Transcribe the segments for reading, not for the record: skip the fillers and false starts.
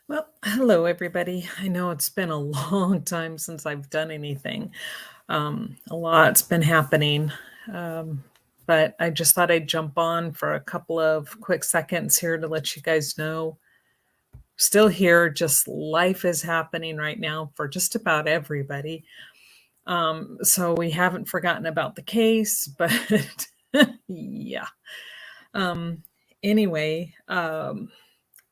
Well, hello everybody. I know it's been a long time since I've done anything. A lot's been happening. Um, but I just thought I'd jump on for a couple of quick seconds here to let you guys know. Still here, just life is happening right now for just about everybody. So we haven't forgotten about the case, but yeah. Um, anyway,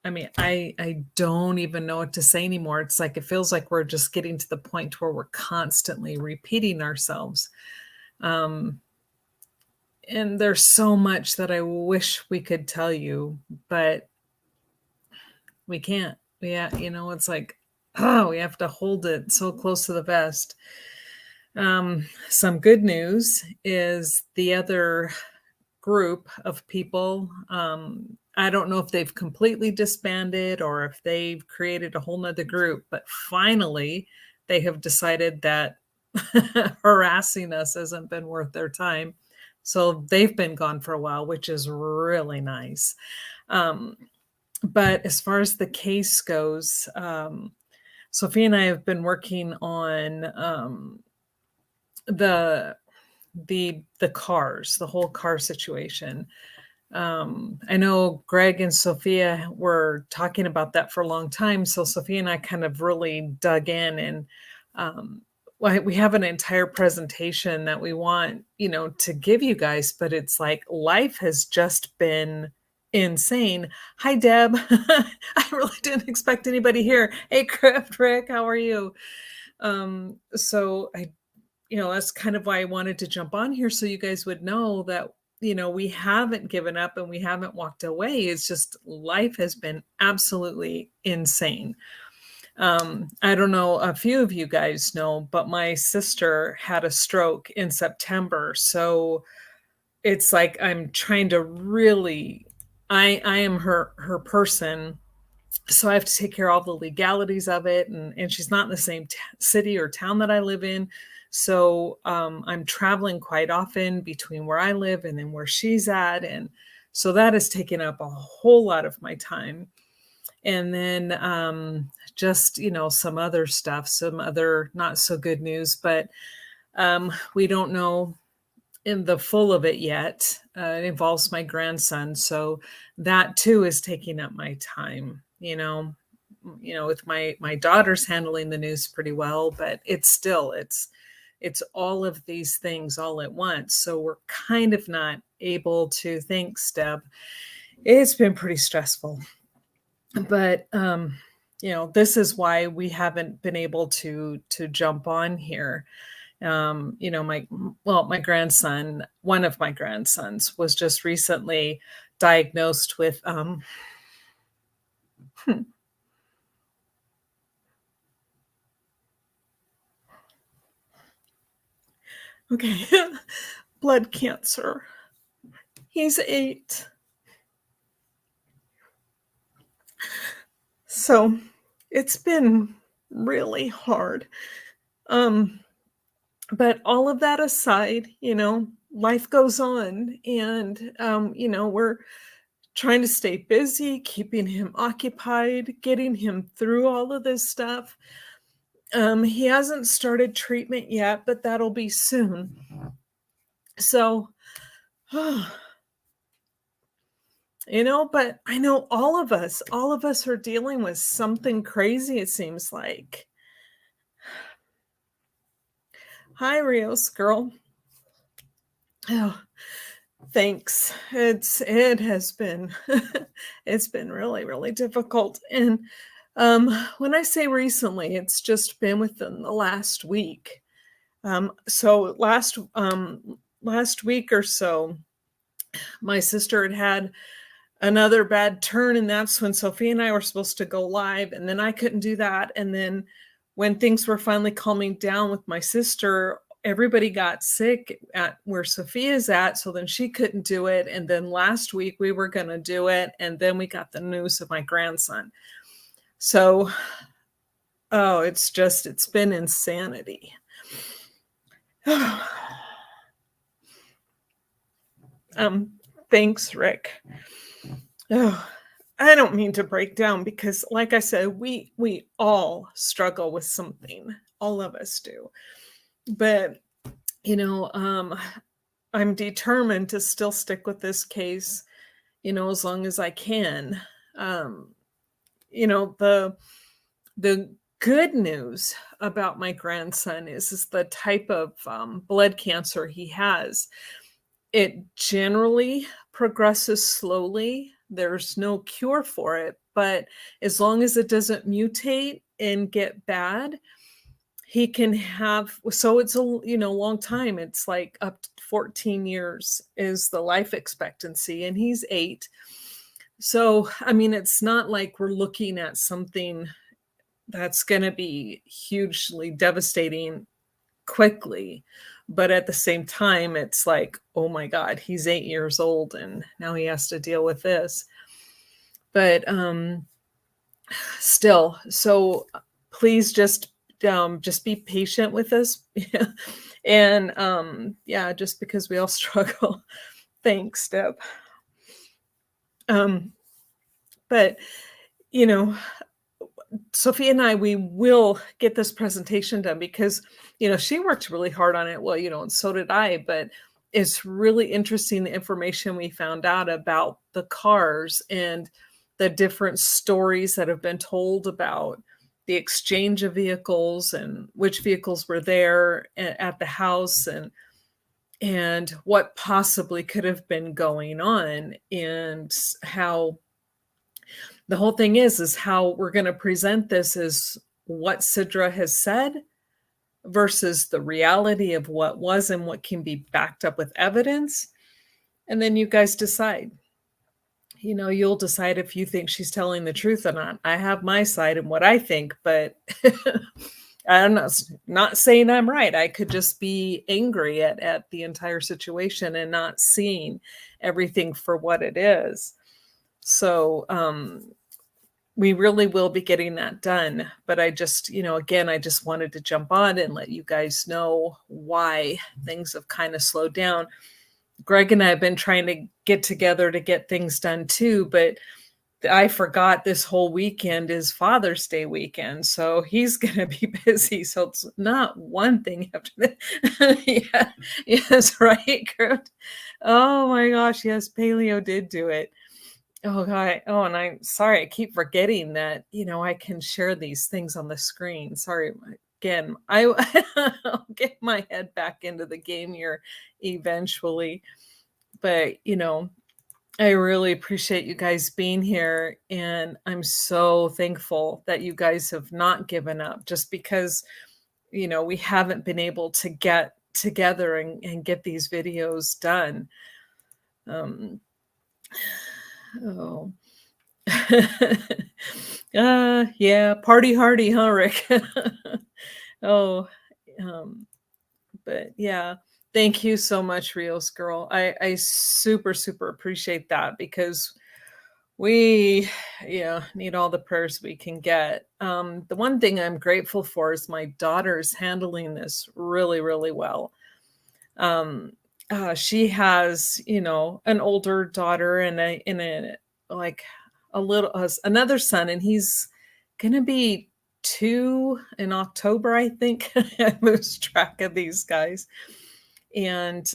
I mean, I don't even know what to say anymore. It's like it feels like we're just getting to the point where we're constantly repeating ourselves. Um, and there's so much that I wish we could tell you, but we can't. Yeah, it's like, oh, we have to hold it so close to the vest. Some good news is the other group of people. I don't know if they've completely disbanded or if they've created a whole nother group, but finally they have decided that harassing us hasn't been worth their time. So they've been gone for a while, which is really nice. Um, but as far as the case goes, Sophie and I have been working on the the cars, the whole car situation. I know Greg and Sophia were talking about that for a long time. So Sophia and I kind of really dug in and we have an entire presentation that we want, to give you guys, but it's like life has just been insane. Hi, Deb. I really didn't expect anybody here. Hey, Crypt Rick, how are you? So that's kind of why I wanted to jump on here so you guys would know that, we haven't given up and we haven't walked away. It's just life has been absolutely insane. I don't know, a few of you guys know, but my sister had a stroke in September. So it's like I'm trying to really I am her person, so I have to take care of all the legalities of it, and she's not in the same city or town that I live in. So I'm traveling quite often between where I live and then where she's at, and so that has taken up a whole lot of my time. And then just some other stuff, some other not so good news, but we don't know in the full of it yet. It involves my grandson, so that too is taking up my time. With my daughter's handling the news pretty well, but it's all of these things all at once. So we're kind of not able to think, Deb. It's been pretty stressful, but this is why we haven't been able to jump on here. My grandson, one of my grandsons, was just recently diagnosed with okay, blood cancer. He's 8. So it's been really hard. Um, but all of that aside, life goes on, and we're trying to stay busy, keeping him occupied, getting him through all of this stuff. He hasn't started treatment yet, but that'll be soon. So, but I know all of us are dealing with something crazy, it seems like. Hi, Rios girl. Oh, thanks. It has been it's been really, really difficult. And when I say recently, it's just been within the last week. So last week or so, my sister had another bad turn, and that's when Sophie and I were supposed to go live, and then I couldn't do that. And then when things were finally calming down with my sister, everybody got sick at where Sophia's at, so then she couldn't do it. And then last week we were going to do it, and then we got the news of my grandson. So it's been insanity. Thanks, Rick. Oh, I don't mean to break down because like I said, we all struggle with something. All of us do. But, you know, I'm determined to still stick with this case, as long as I can. Um, the good news about my grandson is the type of blood cancer he has. It generally progresses slowly. There's no cure for it, but as long as it doesn't mutate and get bad, he can have so it's long time. It's like up to 14 years is the life expectancy, and he's 8. So, I mean, it's not like we're looking at something that's gonna be hugely devastating quickly, but at the same time, it's like, "Oh my god, he's 8 years old, and now he has to deal with this." But, still, so, please just be patient with us. And, yeah, just because we all struggle. Thanks, Deb. Um, but, you know Sophia and I, we will get this presentation done because, she worked really hard on it. Well, and so did I, but it's really interesting the information we found out about the cars and the different stories that have been told about the exchange of vehicles and which vehicles were there at the house and what possibly could have been going on and how the whole thing is how we're gonna present this is what Sidra has said versus the reality of what was and what can be backed up with evidence, and then you guys decide. You'll decide if you think she's telling the truth or not. I have my side and what I think, but I'm not saying I'm right. I could just be angry at the entire situation and not seeing everything for what it is. So, we really will be getting that done. But I just, again, I just wanted to jump on and let you guys know why things have kind of slowed down. Greg and I have been trying to get together to get things done too, but I forgot this whole weekend is Father's Day weekend. So he's going to be busy. So it's not one thing after the yeah, yes, right, Kurt? Oh my gosh, yes, paleo did do it. Oh god. Oh, and I'm sorry, I keep forgetting that, I can share these things on the screen. Sorry. Again, I'll get my head back into the game here eventually. But, I really appreciate you guys being here, and I'm so thankful that you guys have not given up just because, we haven't been able to get together and get these videos done. Um, oh. Yeah, party hardy, huh, Rick? Oh, um, but yeah, thank you so much, Rios girl. I super, super appreciate that because we, yeah, need all the prayers we can get. The one thing I'm grateful for is my daughter's handling this really, really well. Um, she has, an older daughter and a like a little another son, and he's gonna be 2 in October, I think. I lose track of these guys, and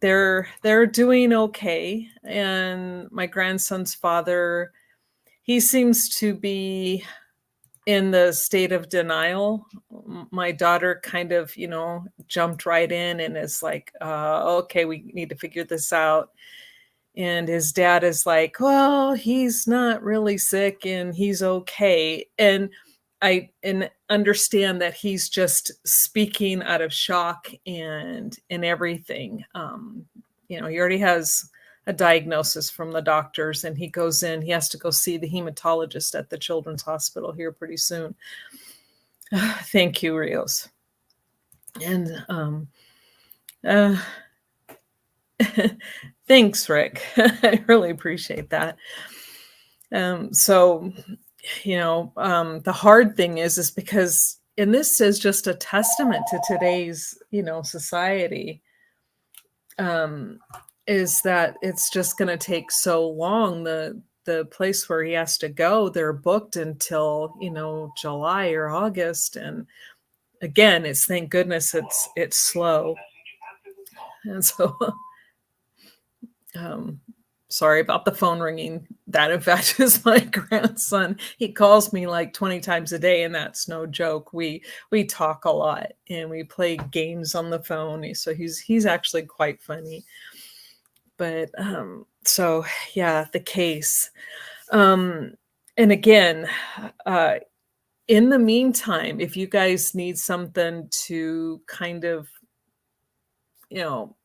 they're doing okay. And my grandson's father, he seems to be in the state of denial. My daughter kind of, jumped right in and is like, okay, we need to figure this out. And his dad is like, well, he's not really sick and he's okay. And I understand that he's just speaking out of shock and everything. He already has a diagnosis from the doctors, and he goes in, he has to go see the hematologist at the children's hospital here pretty soon. Thank you, Rios. And uh, thanks, Rick. I really appreciate that. So, the hard thing is because, and this is just a testament to today's, society, is that it's just going to take so long. the place where he has to go, they're booked until, July or August, and again, it's thank goodness it's slow. And so, um, sorry about the phone ringing. That, in fact, is my grandson. He calls me like 20 times a day, and that's no joke. We talk a lot, and we play games on the phone, so he's actually quite funny. But, so, yeah, the case. And again, uh, in the meantime, if you guys need something to kind of, you know,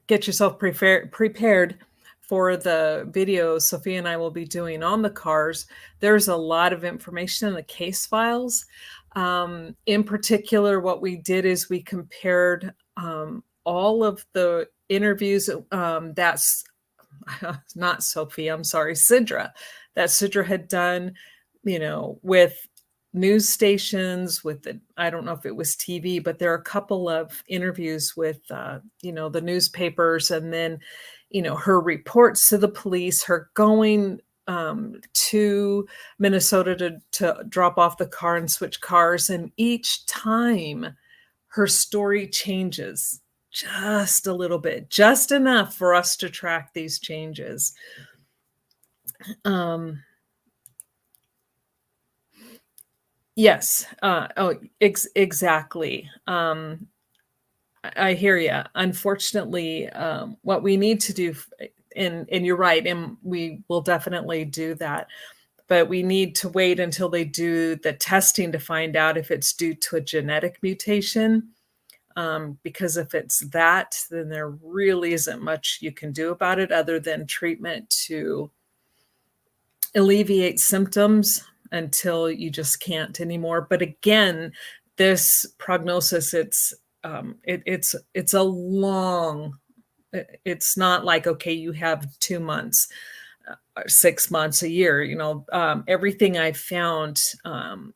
get yourself prepared for the videos Sophia and I will be doing on the cars, there's a lot of information in the case files. In particular, what we did is we compared all of the interviews that's not Sophia, I'm sorry, that Sidra had done, with news stations, with I don't know if it was TV, but there are a couple of interviews with, the newspapers, and then, her reports to the police, her going to Minnesota to drop off the car and switch cars. And each time her story changes just a little bit, just enough for us to track these changes. Yes. Exactly. I hear you. Unfortunately, what we need to do, and you're right, and we will definitely do that, but we need to wait until they do the testing to find out if it's due to a genetic mutation. Because if it's that, then there really isn't much you can do about it other than treatment to alleviate symptoms until you just can't anymore. But again, this prognosis, it's a long, it's not like, okay, you have 2 months, 6 months, a year, everything I found,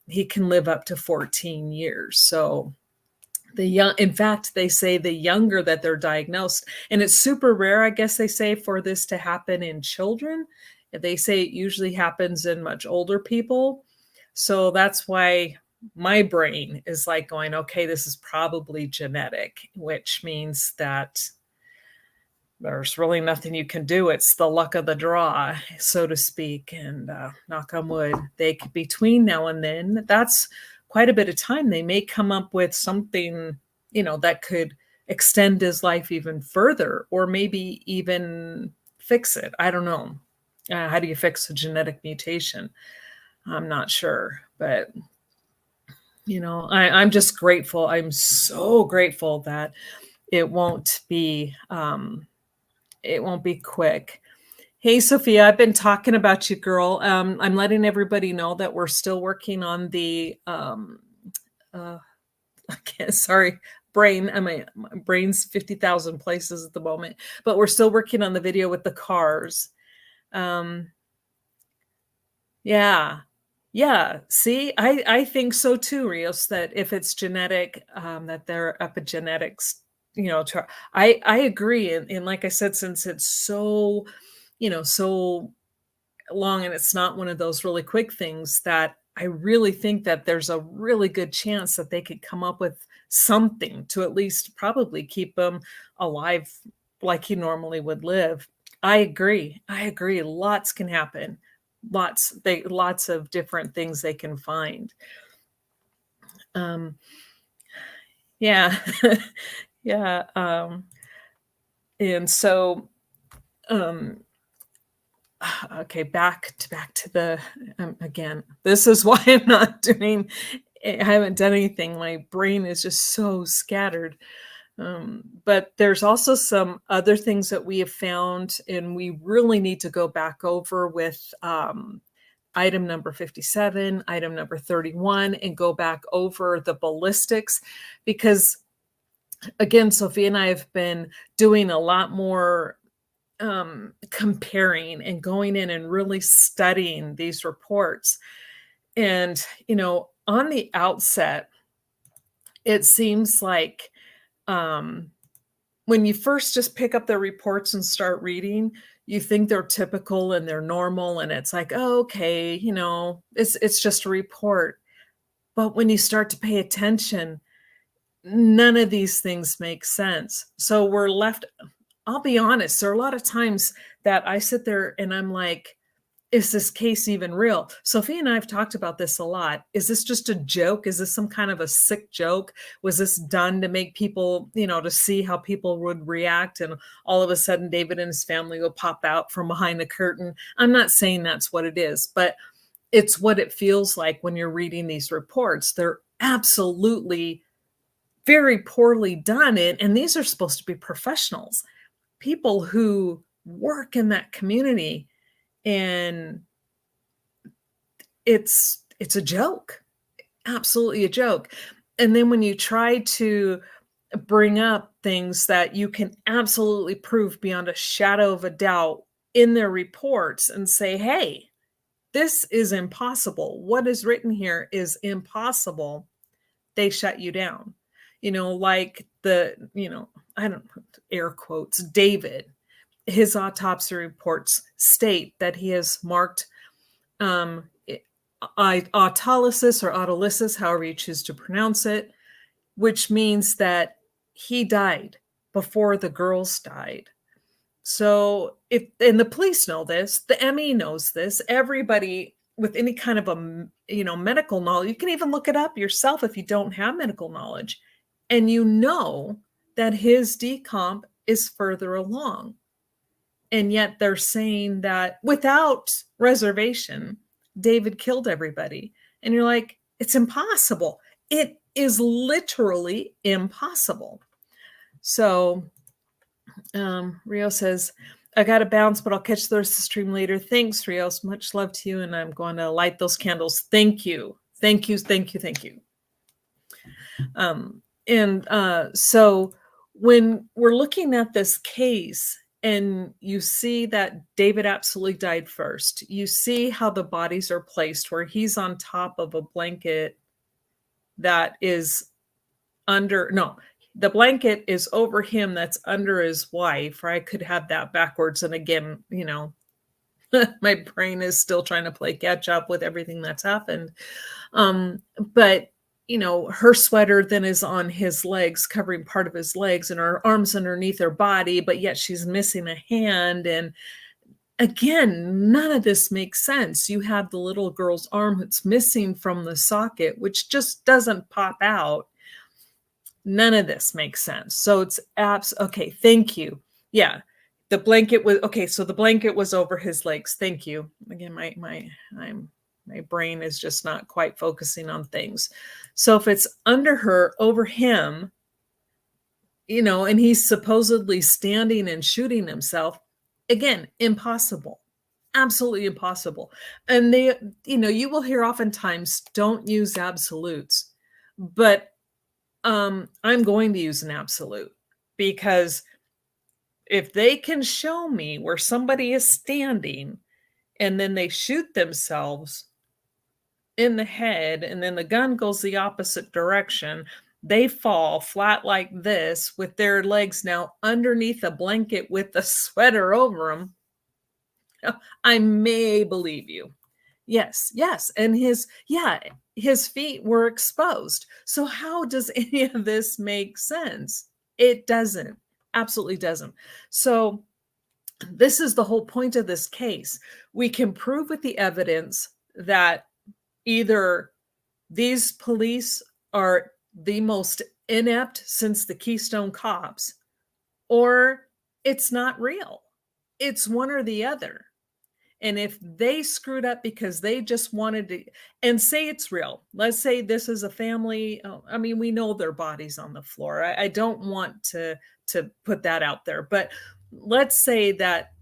he can live up to 14 years. So in fact, they say the younger that they're diagnosed, and it's super rare, I guess they say, for this to happen in children. They say it usually happens in much older people. So that's why my brain is like going, okay, this is probably genetic, which means that there's really nothing you can do. It's the luck of the draw, so to speak. And knock on wood, between now and then, that's quite a bit of time. They may come up with something, that could extend his life even further, or maybe even fix it. I don't know. How do you fix a genetic mutation? I'm not sure, but I'm just grateful. I'm so grateful that it won't be quick. Hey, Sophia, I've been talking about you, girl. I'm letting everybody know that we're still working on the sorry, brain. My brain's 50,000 places at the moment, but we're still working on the video with the cars. Yeah. Yeah. See, I think so too, Rios, that if it's genetic, that there are epigenetics, I agree. And like I said, since it's so, so long, and it's not one of those really quick things, that I really think that there's a really good chance that they could come up with something to at least probably keep him alive like he normally would live. I agree. Lots can happen. Lots of different things they can find. Yeah. Yeah. And so, okay, back to the, again, this is why I haven't done anything. My brain is just so scattered. But there's also some other things that we have found, and we really need to go back over with item number 57, item number 31, and go back over the ballistics, because again, Sophia and I have been doing a lot more comparing and going in and really studying these reports. And, on the outset, it seems like when you first just pick up their reports and start reading, you think they're typical and they're normal, and it's like, "Oh, okay, it's just a report." But when you start to pay attention, none of these things make sense. So we're left. I'll be honest, there are a lot of times that I sit there and I'm like, is this case even real? Sophie and I have talked about this a lot. Is this just a joke? Is this some kind of a sick joke? Was this done to make people, to see how people would react? And all of a sudden, David and his family will pop out from behind the curtain. I'm not saying that's what it is, but it's what it feels like when you're reading these reports. They're absolutely very poorly done. And these are supposed to be professionals, people who work in that community. And it's a joke, absolutely a joke. And then when you try to bring up things that you can absolutely prove beyond a shadow of a doubt in their reports and say, hey, this is impossible. What is written here is impossible. They shut you down. Like I don't air quotes, David, his autopsy reports state that he has marked autolysis or autolysis, however you choose to pronounce it, which means that he died before the girls died. So and the police know this, the ME knows this, everybody with any kind of a medical knowledge, you can even look it up yourself if you don't have medical knowledge, and that his decomp is further along. And yet they're saying that without reservation, David killed everybody. And you're like, it's impossible. It is literally impossible. So Rio says, I got to bounce, but I'll catch the rest of the stream later. Thanks, Rios. Much love to you. And I'm going to light those candles. Thank you. Thank you. Thank you. Thank you. So when we're looking at this case, and you see that David absolutely died first. You see how the bodies are placed, where he's on top of a blanket that is the blanket is over him that's under his wife, or I could have that backwards. And again, my brain is still trying to play catch up with everything that's happened. But her sweater then is on his legs, covering part of his legs, and her arms underneath her body, but yet she's missing a hand. And again, none of this makes sense. You have the little girl's arm that's missing from the socket, which just doesn't pop out. None of this makes sense. So it's okay. Thank you. Yeah. The blanket was okay. So the blanket was over his legs. Thank you. Again, my brain is just not quite focusing on things. So if it's under her, over him, and he's supposedly standing and shooting himself, again, impossible, absolutely impossible. And you will hear oftentimes, don't use absolutes, but I'm going to use an absolute, because if they can show me where somebody is standing and then they shoot themselves in the head, and then the gun goes the opposite direction, they fall flat like this with their legs now underneath a blanket with the sweater over them, I may believe you. Yes. And his feet were exposed. So how does any of this make sense? It doesn't. Absolutely doesn't. So this is the whole point of this case. We can prove with the evidence that either these police are the most inept since the Keystone Cops, or it's not real. It's one or the other. And if they screwed up because they just wanted to, and say it's real, let's say this is a family. We know their bodies on the floor. I don't want to put that out there, but let's say that,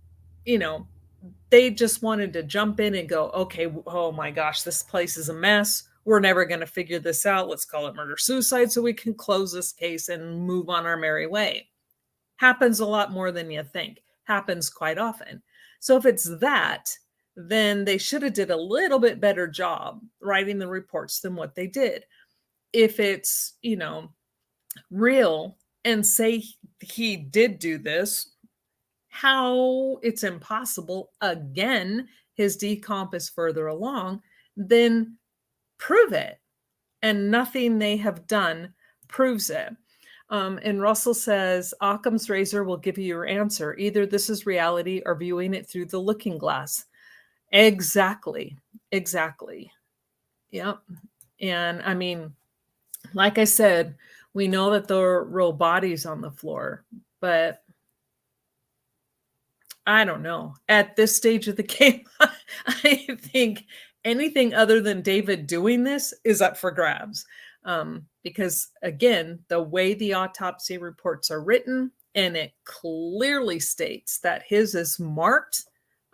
they just wanted to jump in and go, okay, oh my gosh, this place is a mess. We're never going to figure this out. Let's call it murder-suicide so we can close this case and move on our merry way. Happens a lot more than you think. Happens quite often. So if it's that, then they should have did a little bit better job writing the reports than what they did. If it's, real, and say he did do this, how it's impossible, again, his decomp is further along, then prove it. And nothing they have done proves it. And Russell says, Occam's razor will give you your answer. Either this is reality or viewing it through the looking glass. Exactly. Exactly. Yep. And I mean, like I said, we know that there are real bodies on the floor, but I don't know. At this stage of the game, I think anything other than David doing this is up for grabs. Because again, the way the autopsy reports are written, and it clearly states that his is marked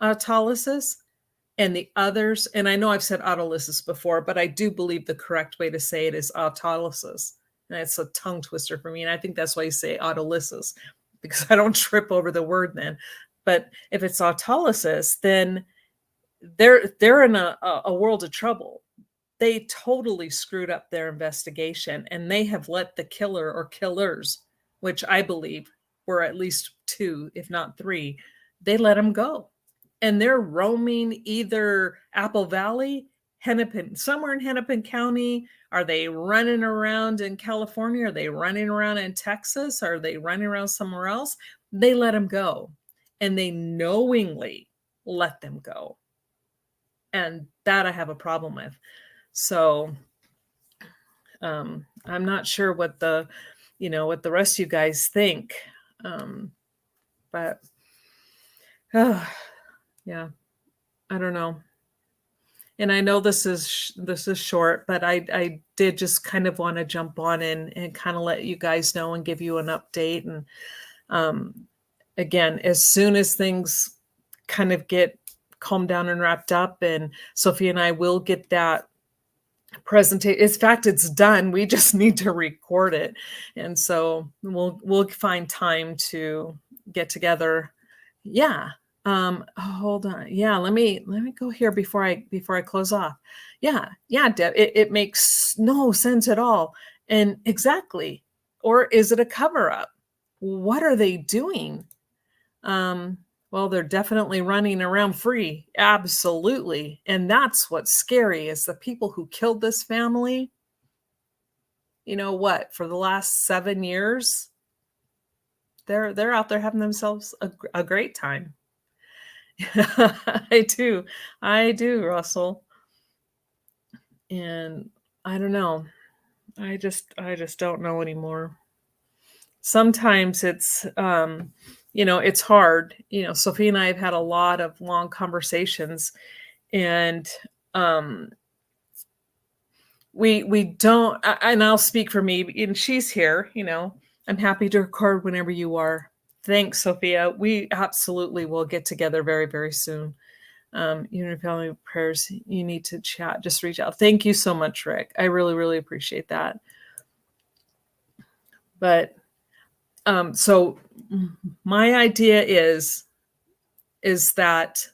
autolysis and the others, and I know I've said autolysis before, but I do believe the correct way to say it is autolysis. And it's a tongue twister for me. And I think that's why you say autolysis, because I don't trip over the word then. But if it's autolysis, then they're in a world of trouble. They totally screwed up their investigation, and they have let the killer or killers, which I believe were at least 2, if not 3, they let them go. And they're roaming either Apple Valley, Hennepin, somewhere in Hennepin County. Are they running around in California? Are they running around in Texas? Are they running around somewhere else? They let them go, and they knowingly let them go. And that I have a problem with. So I'm not sure what the rest of you guys think. But yeah, I don't know. And I know this is short, but I did just kind of want to jump on and kind of let you guys know and give you an update. And again, as soon as things kind of get calmed down and wrapped up, and Sophia and I will get that presentation. In fact, it's done. We just need to record it. And so we'll find time to get together. Yeah. Hold on. Yeah, let me go here before I close off. Yeah, Deb, it makes no sense at all. And exactly. Or is it a cover-up? What are they doing? Well, they're definitely running around free. Absolutely. And that's what's scary, is the people who killed this family, you know what, for the last 7 years, they're out there having themselves a great time. I do, Russell. And I don't know. I just don't know anymore. Sometimes it's, it's hard. Sophie and I have had a lot of long conversations, and we don't, and I'll speak for me, and she's here, I'm happy to record whenever you are. Thanks, Sophia. We absolutely will get together very, very soon. Even family prayers, you need to chat, just reach out. Thank you so much, Rick. I really, really appreciate that. But so my idea is that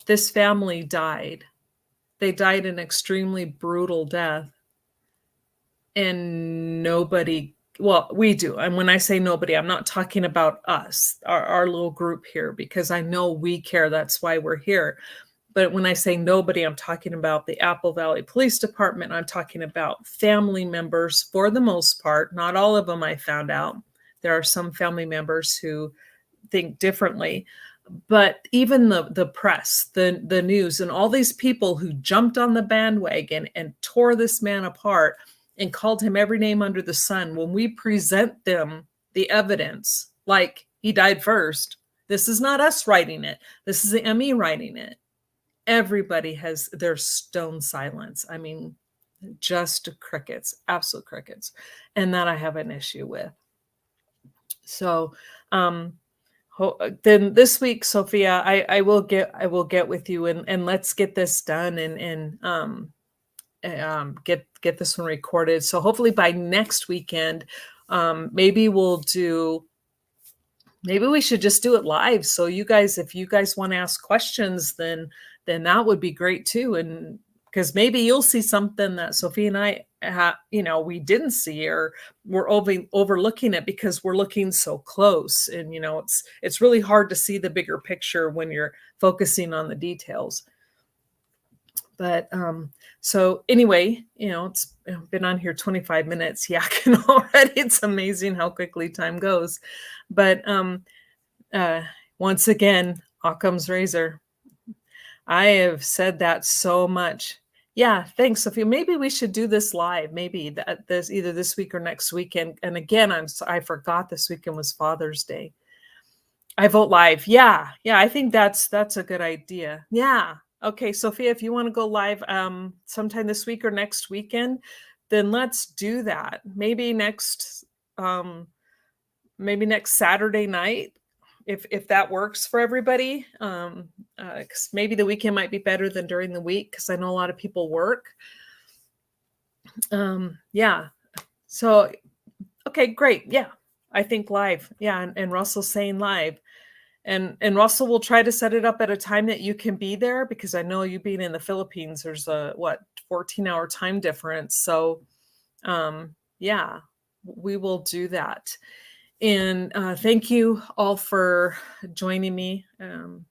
this family died. They died an extremely brutal death. And nobody, well, we do. And when I say nobody, I'm not talking about us, our little group here, because I know we care. That's why we're here. But when I say nobody, I'm talking about the Apple Valley Police Department. I'm talking about family members for the most part. Not all of them, I found out. There are some family members who think differently. But even the press, the news, and all these people who jumped on the bandwagon and tore this man apart and called him every name under the sun, when we present them the evidence, like he died first, this is not us writing it. This is the ME writing it. Everybody has their stone silence. I mean, just crickets, absolute crickets. And that I have an issue with. So then this week, Sophia, I will get with you, and let's get this done and get this one recorded. So hopefully by next weekend, maybe we should just do it live. So you guys, if you guys want to ask questions, then that would be great too. And because maybe you'll see something that Sophie and I we didn't see, or we're overlooking it because we're looking so close. And it's really hard to see the bigger picture when you're focusing on the details. But so anyway, it's been on here 25 minutes yakking already. It's amazing how quickly time goes. But uh, once again, Occam's razor. I have said that so much. Yeah, thanks, Sophia. Maybe we should do this live. Maybe that this either this week or next weekend. And again, I forgot this weekend was Father's Day. I vote live. Yeah, yeah. I think that's a good idea. Yeah. Okay, Sophia, if you want to go live sometime this week or next weekend, then let's do that. Um, maybe next Saturday night, if that works for everybody. 'Cause maybe the weekend might be better than during the week, because I know a lot of people work. Yeah. So okay, great. Yeah. I think live. Yeah, and Russell's saying live. And Russell will try to set it up at a time that you can be there, because I know you being in the Philippines, there's a 14-hour time difference. So yeah, we will do that. And thank you all for joining me.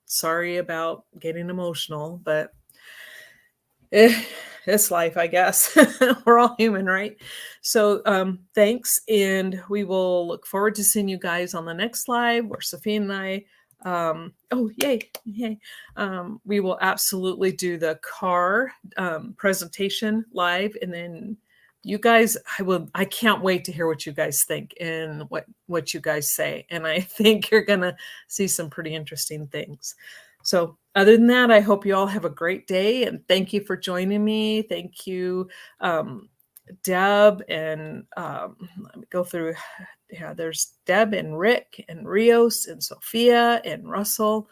Sorry about getting emotional, but it's life, I guess. We're all human, right? So thanks. And we will look forward to seeing you guys on the next live where Sophie and I, oh, yay. We will absolutely do the car presentation live. And then you guys, I can't wait to hear what you guys think and what you guys say. And I think you're going to see some pretty interesting things. So other than that, I hope you all have a great day, and thank you for joining me. Thank you, Deb, and let me go through. Yeah, there's Deb and Rick and Rios and Sophia and Russell.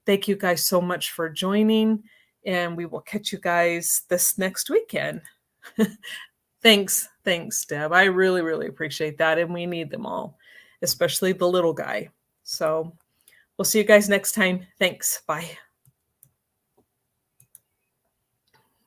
Thank you guys so much for joining, and we will catch you guys this next weekend. Thanks, Deb. I really, really appreciate that, and we need them all, especially the little guy. So we'll see you guys next time. Thanks. Bye.